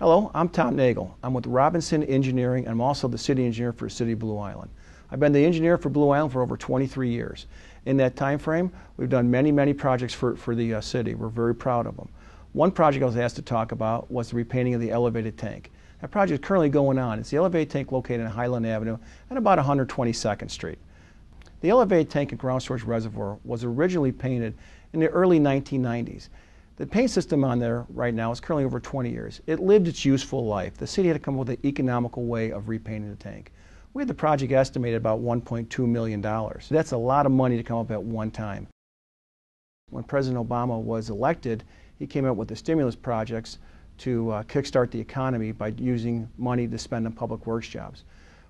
Hello, I'm Tom Nagle. I'm with Robinson Engineering, and I'm also the city engineer for the City of Blue Island. I've been the engineer for Blue Island for over 23 years. In that time frame, we've done many projects for the city. We're very proud of them. One project I was asked to talk about was the repainting of the elevated tank. That project is currently going on. It's the elevated tank located on Highland Avenue at about 122nd Street. The elevated tank and ground storage reservoir was originally painted in the early 1990s. The paint system on there right now is currently over 20 years. It lived its useful life. The city had to come up with an economical way of repainting the tank. We had the project estimated about $1.2 million. That's a lot of money to come up at one time. When President Obama was elected, he came up with the stimulus projects to kickstart the economy by using money to spend on public works jobs.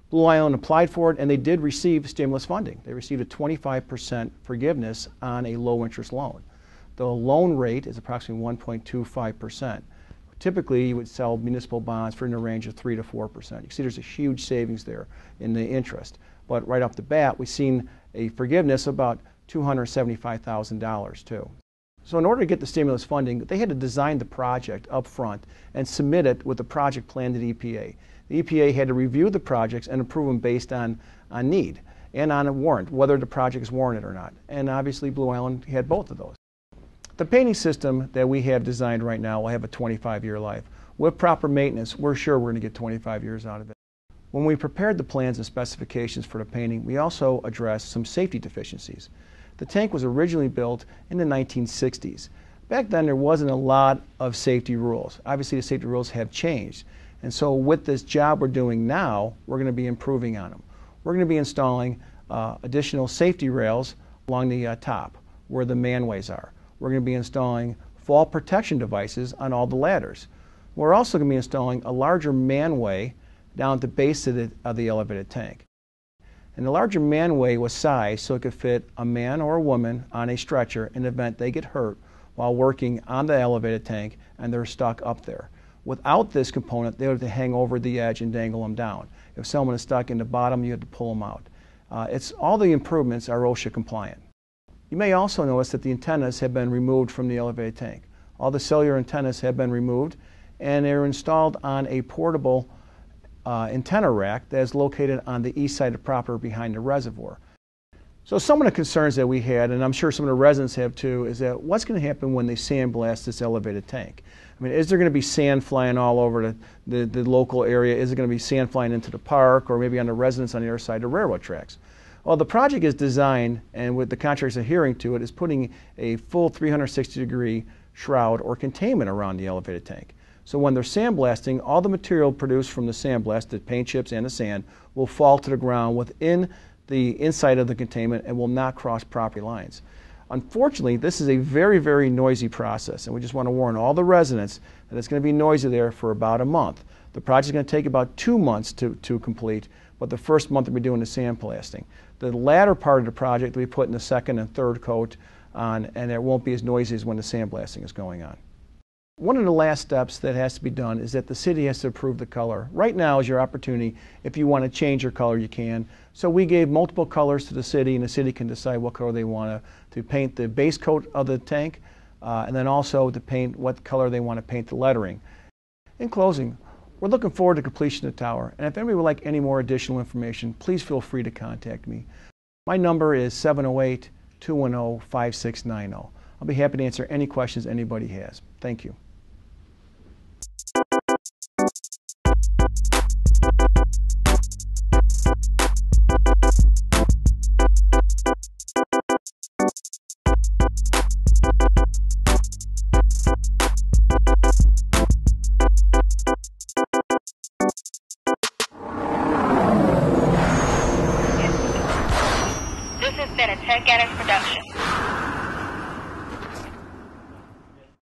Blue Island applied for it, and they did receive stimulus funding. They received a 25% forgiveness on a low-interest loan. The loan rate is approximately 1.25%. Typically, you would sell municipal bonds for in the range of 3 to 4%. You can see there's a huge savings there in the interest. But right off the bat, we've seen a forgiveness of about $275,000 too. So in order to get the stimulus funding, they had to design the project up front and submit it with the project plan to the EPA. The EPA had to review the projects and approve them based on need and on a warrant, whether the project is warranted or not. And obviously, Blue Island had both of those. The painting system that we have designed right now will have a 25-year life. With proper maintenance, we're sure we're going to get 25 years out of it. When we prepared the plans and specifications for the painting, we also addressed some safety deficiencies. The tank was originally built in the 1960s. Back then, there wasn't a lot of safety rules. Obviously, the safety rules have changed. And so with this job we're doing now, we're going to be improving on them. We're going to be installing additional safety rails along the top where the manways are. We're going to be installing fall protection devices on all the ladders. We're also going to be installing a larger manway down at the base of the elevated tank. And the larger manway was sized so it could fit a man or a woman on a stretcher in the event they get hurt while working on the elevated tank and they're stuck up there. Without this component, they would have to hang over the edge and dangle them down. If someone is stuck in the bottom, you have to pull them out. All the improvements are OSHA compliant. You may also notice that the antennas have been removed from the elevated tank. All the cellular antennas have been removed, and they're installed on a portable antenna rack that is located on the east side of the property behind the reservoir. So some of the concerns that we had, and I'm sure some of the residents have too, is that what's going to happen when they sandblast this elevated tank? I mean, is there going to be sand flying all over the local area? Is it going to be sand flying into the park or maybe on the residents on the other side of the railroad tracks? Well, the project is designed, and with the contractors adhering to it, is putting a full 360-degree shroud or containment around the elevated tank. So when they're sandblasting, all the material produced from the sandblast, the paint chips and the sand, will fall to the ground within the inside of the containment and will not cross property lines. Unfortunately, this is a very noisy process, and we just want to warn all the residents that it's going to be noisy there for about a month. The project is going to take about 2 months to complete, but the first month we'll be doing the sandblasting. The latter part of the project will be putting the second and third coat on, and it won't be as noisy as when the sandblasting is going on. One of the last steps that has to be done is that the city has to approve the color. Right now is your opportunity. If you want to change your color, you can. So we gave multiple colors to the city, and the city can decide what color they want to paint the base coat of the tank, and then also to paint what color they want to paint the lettering. In closing, we're looking forward to completion of the tower, and if anybody would like any more additional information, please feel free to contact me. My number is 708-210-5690. I'll be happy to answer any questions anybody has. Thank you.